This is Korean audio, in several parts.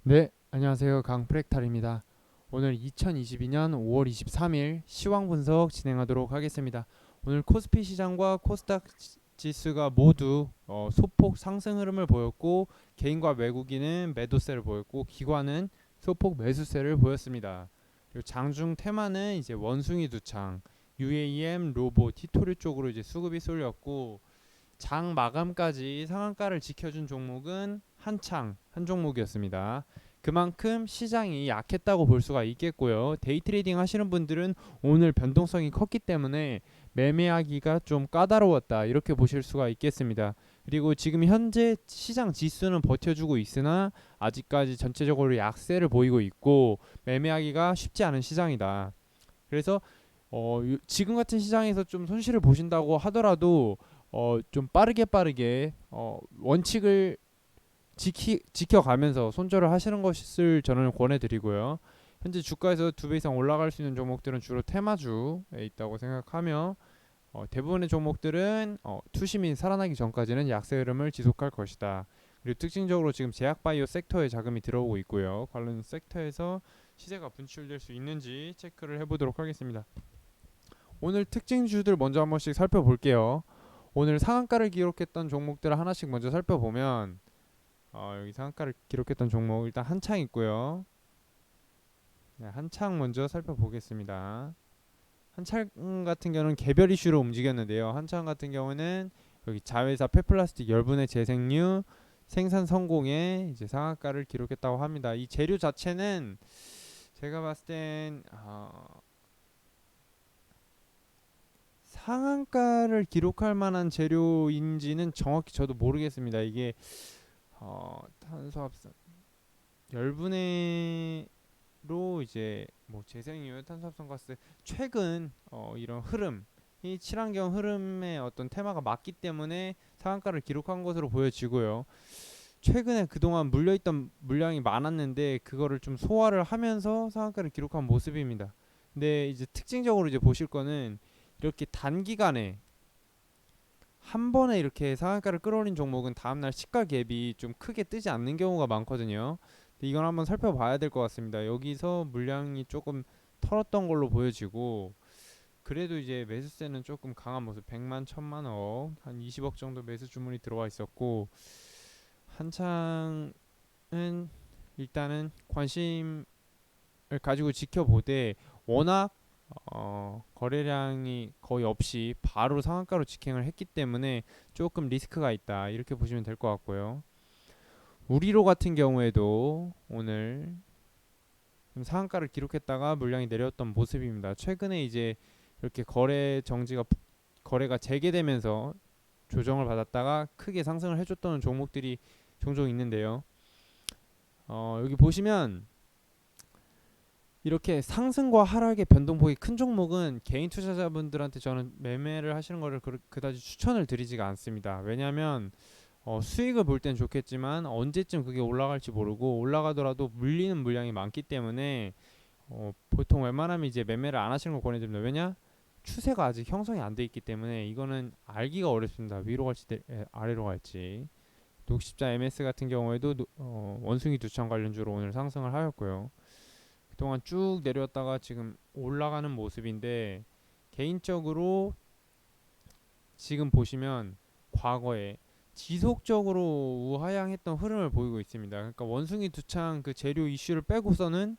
네, 안녕하세요. 강프렉탈입니다. 오늘 2022년 5월 23일 시황 분석 진행하도록 하겠습니다. 오늘 코스피 시장과 코스닥 지수가 모두 소폭 상승 흐름을 보였고, 개인과 외국인은 매도세를 보였고, 기관은 소폭 매수세를 보였습니다. 그리고 장중 테마는 이제 원숭이 두창, UAM, 로보, 티토류 쪽으로 이제 수급이 쏠렸고, 장 마감까지 상한가를 지켜준 종목은 한 종목이었습니다. 그만큼 시장이 약했다고 볼 수가 있겠고요. 데이 트레이딩 하시는 분들은 오늘 변동성이 컸기 때문에 매매하기가 좀 까다로웠다, 이렇게 보실 수가 있겠습니다. 그리고 지금 현재 시장 지수는 버텨주고 있으나 아직까지 전체적으로 약세를 보이고 있고 매매하기가 쉽지 않은 시장이다. 그래서 지금 같은 시장에서 좀 손실을 보신다고 하더라도 좀 빠르게 원칙을 지켜가면서 손절을 하시는 것을 저는 권해드리고요. 현재 주가에서 2배 이상 올라갈 수 있는 종목들은 주로 테마주에 있다고 생각하며, 대부분의 종목들은 투심이 살아나기 전까지는 약세 흐름을 지속할 것이다. 그리고 특징적으로 지금 제약바이오 섹터에 자금이 들어오고 있고요. 관련 섹터에서 시세가 분출될 수 있는지 체크를 해보도록 하겠습니다. 오늘 특징주들 먼저 한 번씩 살펴볼게요. 오늘 상한가를 기록했던 종목들을 하나씩 먼저 살펴보면, 여기 상한가를 기록했던 종목 일단 한창 있고요. 네, 한창 먼저 살펴보겠습니다. 한창 같은 경우는 개별 이슈로 움직였는데요. 한창 같은 경우는 여기 자회사 폐플라스틱 열분해 재생유 생산 성공에 이제 상한가를 기록했다고 합니다. 이 재료 자체는 제가 봤을 땐 상한가를 기록할 만한 재료인지는 정확히 저도 모르겠습니다. 이게 탄소합성 열분해로 이제 뭐 재생유, 탄소합성 가스 최근 이런 흐름, 이 친환경 흐름의 어떤 테마가 맞기 때문에 상한가를 기록한 것으로 보여지고요. 최근에 그동안 물려있던 물량이 많았는데 그거를 좀 소화를 하면서 상한가를 기록한 모습입니다. 근데 이제 특징적으로 이제 보실 거는 이렇게 단기간에 한 번에 이렇게 상한가를 끌어올린 종목은 다음날 시가 갭이 좀 크게 뜨지 않는 경우가 많거든요. 근데 이건 한번 살펴봐야 될 것 같습니다. 여기서 물량이 조금 털었던 걸로 보여지고, 그래도 이제 매수세는 조금 강한 모습, 100만 1000만억 한 20억 정도 매수 주문이 들어와 있었고, 한창은 일단은 관심을 가지고 지켜보되, 워낙 거래량이 거의 없이 바로 상한가로 직행을 했기 때문에 조금 리스크가 있다, 이렇게 보시면 될 것 같고요. 우리로 같은 경우에도 오늘 좀 상한가를 기록했다가 물량이 내렸던 모습입니다. 최근에 이제 이렇게 거래가 재개되면서 조정을 받았다가 크게 상승을 해줬던 종목들이 종종 있는데요. 여기 보시면 이렇게 상승과 하락의 변동폭이 큰 종목은 개인 투자자분들한테 저는 매매를 하시는 거를 그다지 추천을 드리지가 않습니다. 왜냐하면 수익을 볼 땐 좋겠지만 언제쯤 그게 올라갈지 모르고, 올라가더라도 물리는 물량이 많기 때문에 보통 웬만하면 이제 매매를 안 하시는 걸 권해드립니다. 왜냐? 추세가 아직 형성이 안 돼 있기 때문에 이거는 알기가 어렵습니다. 위로 갈지 아래로 갈지. 녹십자 MS 같은 경우에도 원숭이 두창 관련주로 오늘 상승을 하였고요. 그동안 쭉 내려왔다가 지금 올라가는 모습인데, 개인적으로 지금 보시면 과거에 지속적으로 우하향했던 흐름을 보이고 있습니다. 그러니까 원숭이 두창 그 재료 이슈를 빼고서는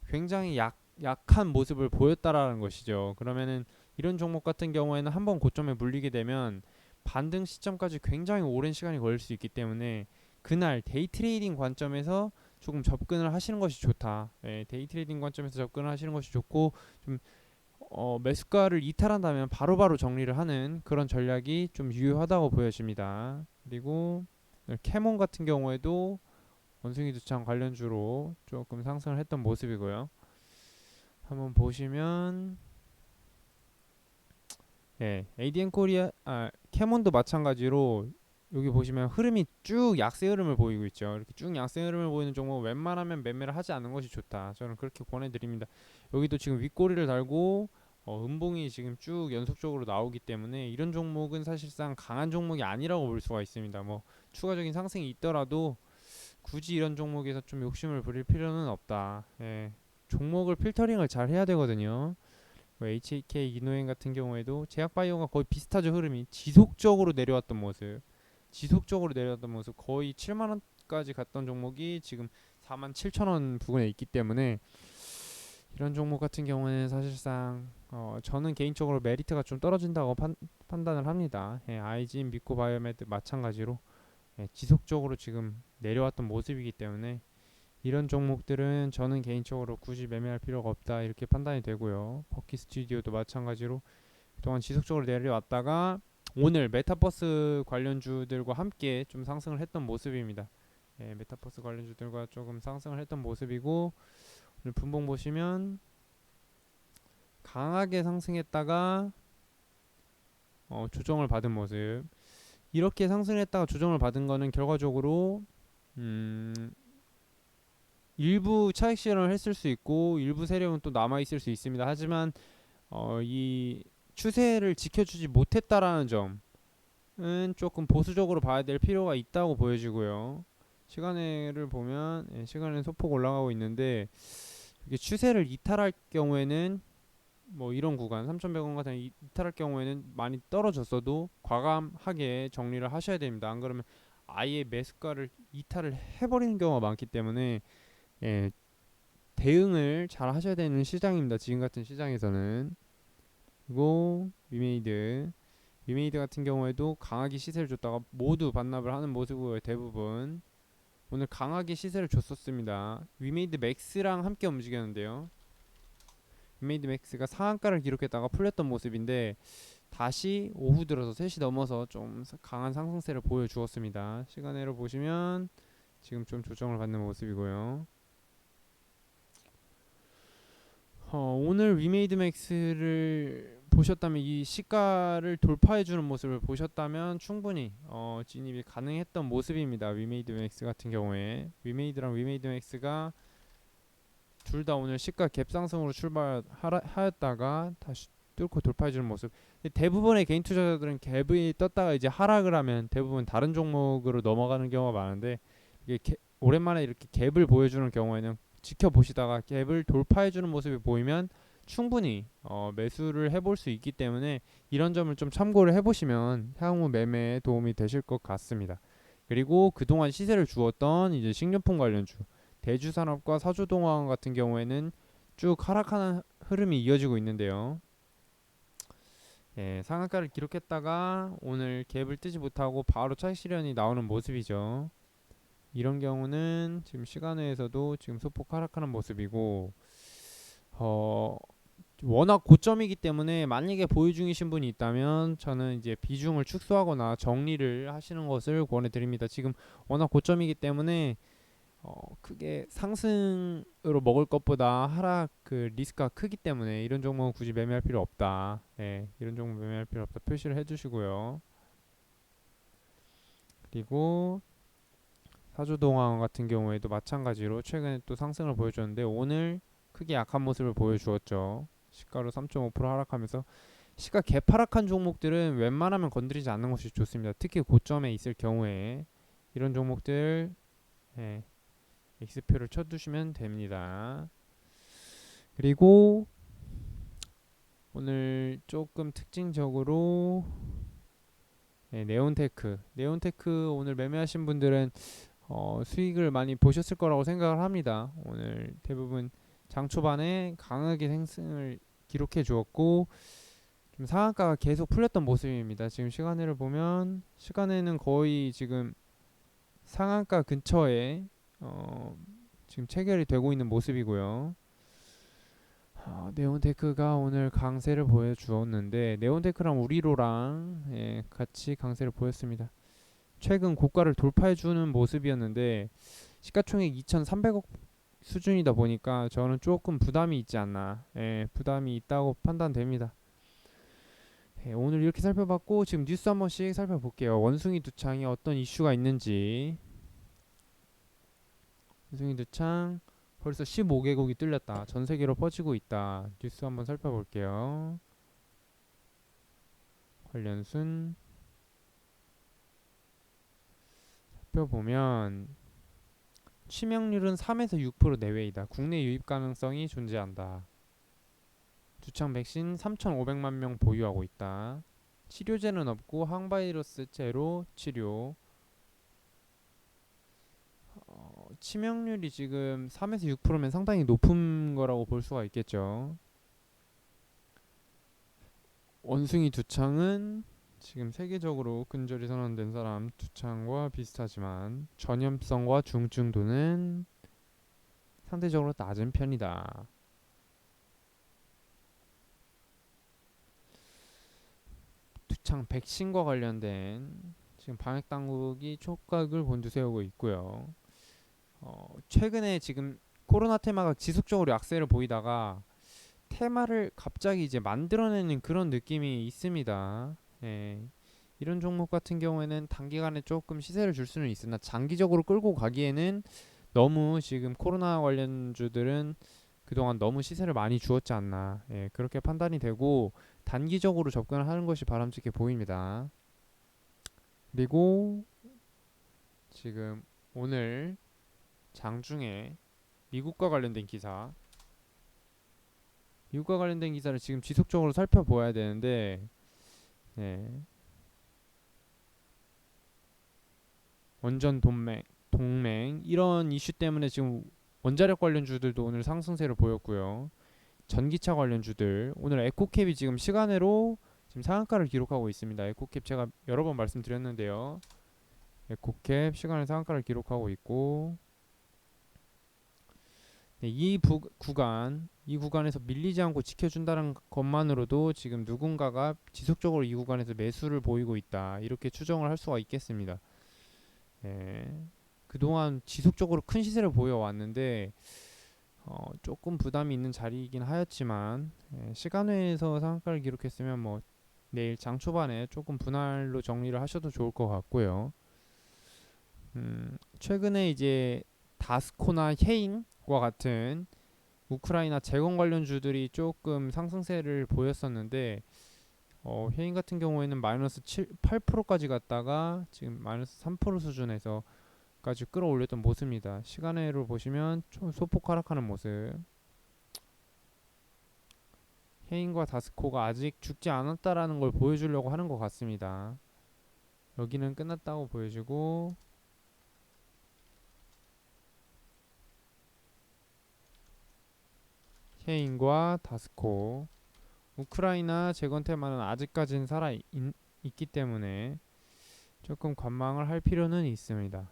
굉장히 약한 모습을 보였다라는 것이죠. 그러면은 이런 종목 같은 경우에는 한번 고점에 물리게 되면 반등 시점까지 굉장히 오랜 시간이 걸릴 수 있기 때문에 그날 데이 트레이딩 관점에서 조금 접근을 하시는 것이 좋다. 예, 데이 트레이딩 관점에서 접근을 하시는 것이 좋고, 좀 매수가를 이탈한다면 바로바로 정리를 하는 그런 전략이 좀 유효하다고 보여집니다. 그리고 캐몬 같은 경우에도 원숭이 두창 관련주로 조금 상승을 했던 모습이고요. 한번 보시면, 예, ADN 코리아, 캐몬도 마찬가지로 여기 보시면 흐름이 쭉 약세 흐름을 보이고 있죠. 이렇게 쭉 약세 흐름을 보이는 종목 웬만하면 매매를 하지 않는 것이 좋다, 저는 그렇게 권해드립니다. 여기도 지금 윗꼬리를 달고 음봉이 지금 쭉 연속적으로 나오기 때문에 이런 종목은 사실상 강한 종목이 아니라고 볼 수가 있습니다. 뭐 추가적인 상승이 있더라도 굳이 이런 종목에서 좀 욕심을 부릴 필요는 없다. 예. 종목을 필터링을 잘 해야 되거든요. 뭐 HAK 이노행 같은 경우에도 제약바이오가 거의 비슷하죠. 흐름이 지속적으로 내려왔던 모습, 거의 7만 원까지 갔던 종목이 지금 4만 7천 원 부근에 있기 때문에 이런 종목 같은 경우는 사실상 저는 개인적으로 메리트가 좀 떨어진다고 판단을 합니다. 예, 아이진, 미코 바이오메드 마찬가지로 예, 지속적으로 지금 내려왔던 모습이기 때문에 이런 종목들은 저는 개인적으로 굳이 매매할 필요가 없다 이렇게 판단이 되고요. 버키 스튜디오도 마찬가지로 그동안 지속적으로 내려왔다가 오늘 메타버스 관련주들과 함께 좀 상승을 했던 모습입니다. 예, 메타버스 관련주들과 조금 상승을 했던 모습이고 오늘 분봉 보시면 강하게 상승했다가 조정을 받은 모습. 이렇게 상승했다가 조정을 받은 거는 결과적으로 일부 차익 실현을 했을 수 있고 일부 세력은 또 남아 있을 수 있습니다. 하지만 이 추세를 지켜주지 못했다라는 점은 조금 보수적으로 봐야 될 필요가 있다고 보여지고요. 시간을 보면 시간은 소폭 올라가고 있는데 이게 추세를 이탈할 경우에는 뭐 이런 구간 3,100원 같은 이탈할 경우에는 많이 떨어졌어도 과감하게 정리를 하셔야 됩니다. 안 그러면 아예 매수가를 이탈을 해버리는 경우가 많기 때문에 예, 대응을 잘 하셔야 되는 시장입니다. 지금 같은 시장에서는. 그리고 위메이드 같은 경우에도 강하게 시세를 줬다가 모두 반납을 하는 모습이고요. 대부분 오늘 강하게 시세를 줬었습니다. 위메이드 맥스랑 함께 움직였는데요. 위메이드 맥스가 상한가를 기록했다가 풀렸던 모습인데 다시 오후 들어서 3시 넘어서 좀 강한 상승세를 보여주었습니다. 시간으로 보시면 지금 좀 조정을 받는 모습이고요. 오늘 위메이드 맥스를 보셨다면 이 시가를 돌파해주는 모습을 보셨다면 충분히 진입이 가능했던 모습입니다. 위메이드 맥스 같은 경우에 위메이드랑 위메이드 맥스가 둘 다 오늘 시가 갭 상승으로 출발하였다가 다시 뚫고 돌파해주는 모습. 대부분의 개인 투자자들은 갭이 떴다가 이제 하락을 하면 대부분 다른 종목으로 넘어가는 경우가 많은데 이게 오랜만에 이렇게 갭을 보여주는 경우에는 지켜보시다가 갭을 돌파해주는 모습이 보이면 충분히 매수를 해볼 수 있기 때문에 이런 점을 좀 참고를 해보시면 향후 매매에 도움이 되실 것 같습니다. 그리고 그동안 시세를 주었던 이제 식료품 관련주 대주산업과 사주동화원 같은 경우에는 쭉 하락하는 흐름이 이어지고 있는데요. 예, 상한가를 기록했다가 오늘 갭을 뜨지 못하고 바로 차익 실현이 나오는 모습이죠. 이런 경우는 지금 시간외에서도 지금 소폭 하락하는 모습이고 워낙 고점이기 때문에 만약에 보유 중이신 분이 있다면 저는 이제 비중을 축소하거나 정리를 하시는 것을 권해드립니다. 지금 워낙 고점이기 때문에 크게 상승으로 먹을 것보다 하락 그 리스크가 크기 때문에 이런 종목은 굳이 매매할 필요 없다. 예, 이런 종목 매매할 필요 없다 표시를 해주시고요. 그리고 사주동항 같은 경우에도 마찬가지로 최근에 또 상승을 보여줬는데 오늘 크게 약한 모습을 보여주었죠. 시가로 3.5% 하락하면서 시가 개파락한 종목들은 웬만하면 건드리지 않는 것이 좋습니다. 특히 고점에 있을 경우에 이런 종목들 예, X표를 쳐두시면 됩니다. 그리고 오늘 조금 특징적으로 네온테크 오늘 매매하신 분들은 수익을 많이 보셨을 거라고 생각을 합니다. 오늘 대부분 장 초반에 강하게 상승을 기록해 주었고 좀 상한가가 계속 풀렸던 모습입니다. 지금 시간을 보면 시간에는 거의 지금 상한가 근처에 지금 체결이 되고 있는 모습이고요. 네온테크가 오늘 강세를 보여주었는데 네온테크랑 우리로랑 같이 강세를 보였습니다. 최근 고가를 돌파해주는 모습이었는데 시가총액 2,300억 수준이다 보니까 저는 조금 부담이 있지 않나 부담이 있다고 판단됩니다. 오늘 이렇게 살펴봤고 지금 뉴스 한 번씩 살펴볼게요. 원숭이 두창에 어떤 이슈가 있는지. 원숭이 두창 벌써 15개국이 뚫렸다. 전 세계로 퍼지고 있다. 뉴스 한번 살펴볼게요. 관련순 살펴보면 치명률은 3에서 6% 내외이다. 국내 유입 가능성이 존재한다. 두창 백신 3,500만 명 보유하고 있다. 치료제는 없고 항바이러스제로 치료. 치명률이 지금 3에서 6%면 상당히 높은 거라고 볼 수가 있겠죠. 원숭이 두창은 지금 세계적으로 근절이 선언된 사람 두창과 비슷하지만 전염성과 중증도는 상대적으로 낮은 편이다. 두창 백신과 관련된 지금 방역 당국이 촉각을 곤두세우고 있고요. 최근에 지금 코로나 테마가 지속적으로 약세를 보이다가 테마를 갑자기 이제 만들어내는 그런 느낌이 있습니다. 예. 이런 종목 같은 경우에는 단기간에 조금 시세를 줄 수는 있으나 장기적으로 끌고 가기에는 너무 지금 코로나 관련주들은 그동안 너무 시세를 많이 주었지 않나. 예, 그렇게 판단이 되고 단기적으로 접근을 하는 것이 바람직해 보입니다. 그리고 지금 오늘 장중에 미국과 관련된 기사, 미국과 관련된 기사를 지금 지속적으로 살펴보아야 되는데, 네, 원전 동맹 이런 이슈 때문에 지금 원자력 관련주들도 오늘 상승세를 보였고요. 전기차 관련주들 오늘 에코캡이 지금 시간으로 지금 상한가를 기록하고 있습니다. 에코캡 제가 여러 번 말씀드렸는데요. 에코캡 시간의 상한가를 기록하고 있고, 네, 이 구간에서 밀리지 않고 지켜준다는 것만으로도 지금 누군가가 지속적으로 이 구간에서 매수를 보이고 있다. 이렇게 추정을 할 수가 있겠습니다. 예, 그동안 지속적으로 큰 시세를 보여왔는데 조금 부담이 있는 자리이긴 하였지만 시간외에서 상한가를 기록했으면 뭐 내일 장 초반에 조금 분할로 정리를 하셔도 좋을 것 같고요. 최근에 이제 다스코나 헤인과 같은 우크라이나 재건 관련주들이 조금 상승세를 보였었는데 헤인 같은 경우에는 마이너스 8%까지 갔다가 지금 마이너스 3% 수준에서까지 끌어올렸던 모습입니다. 시간외로 보시면 좀 소폭 하락하는 모습. 헤인과 다스코가 아직 죽지 않았다라는 걸 보여주려고 하는 것 같습니다. 여기는 끝났다고 보여주고 헤인과 다스코 우크라이나 재건 테마는 아직까지는 있기 때문에 조금 관망을 할 필요는 있습니다.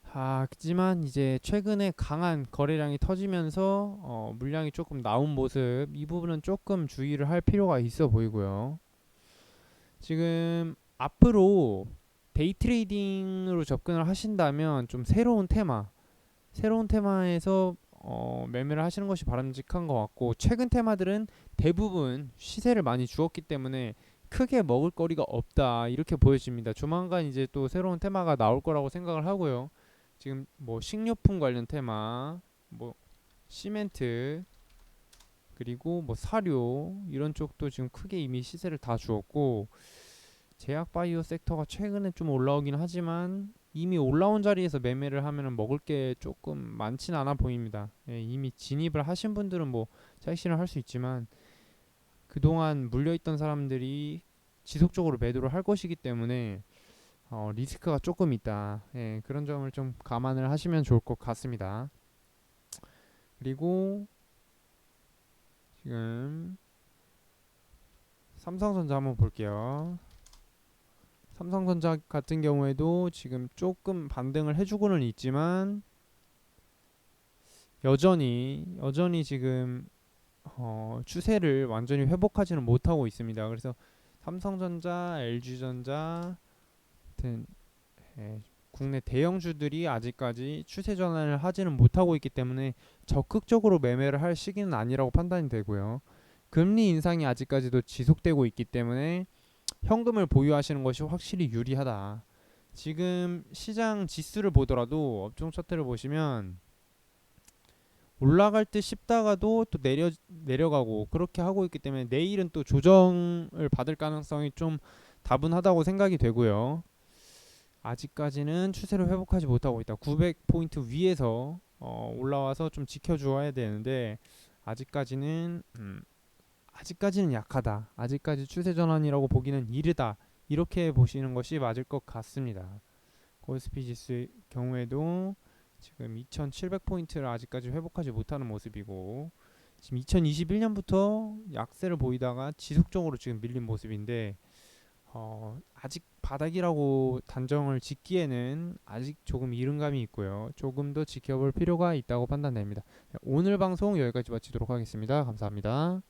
하지만 이제 최근에 강한 거래량이 터지면서 물량이 조금 나온 모습 이 부분은 조금 주의를 할 필요가 있어 보이고요. 지금 앞으로 데이 트레이딩으로 접근을 하신다면 좀 새로운 테마에서 매매를 하시는 것이 바람직한 것 같고 최근 테마들은 대부분 시세를 많이 주었기 때문에 크게 먹을 거리가 없다 이렇게 보여집니다. 조만간 이제 또 새로운 테마가 나올 거라고 생각을 하고요. 지금 뭐 식료품 관련 테마, 뭐 시멘트 그리고 뭐 사료 이런 쪽도 지금 크게 이미 시세를 다 주었고 제약 바이오 섹터가 최근에 좀 올라오긴 하지만 이미 올라온 자리에서 매매를 하면은 먹을 게 조금 많진 않아 보입니다. 예, 이미 진입을 하신 분들은 뭐 차익실현 할 수 있지만 그동안 물려있던 사람들이 지속적으로 매도를 할 것이기 때문에 리스크가 조금 있다. 예, 그런 점을 좀 감안을 하시면 좋을 것 같습니다. 그리고 지금 삼성전자 한번 볼게요. 삼성전자 같은 경우에도 지금 조금 반등을 해주고는 있지만 여전히 지금 추세를 완전히 회복하지는 못하고 있습니다. 그래서 삼성전자, LG전자 같은 국내 대형주들이 아직까지 추세 전환을 하지는 못하고 있기 때문에 적극적으로 매매를 할 시기는 아니라고 판단이 되고요. 금리 인상이 아직까지도 지속되고 있기 때문에 현금을 보유하시는 것이 확실히 유리하다. 지금 시장 지수를 보더라도 업종 차트를 보시면 올라갈 듯 싶다가도 또 내려가고 그렇게 하고 있기 때문에 내일은 또 조정을 받을 가능성이 좀 다분하다고 생각이 되고요. 아직까지는 추세를 회복하지 못하고 있다. 900포인트 위에서 올라와서 좀 지켜주어야 되는데 아직까지는 아직까지는 약하다. 아직까지 추세 전환이라고 보기는 이르다. 이렇게 보시는 것이 맞을 것 같습니다. 코스피 지수의 경우에도 지금 2700포인트를 아직까지 회복하지 못하는 모습이고 지금 2021년부터 약세를 보이다가 지속적으로 지금 밀린 모습인데 아직 바닥이라고 단정을 짓기에는 아직 조금 이른 감이 있고요. 조금 더 지켜볼 필요가 있다고 판단됩니다. 오늘 방송 여기까지 마치도록 하겠습니다. 감사합니다.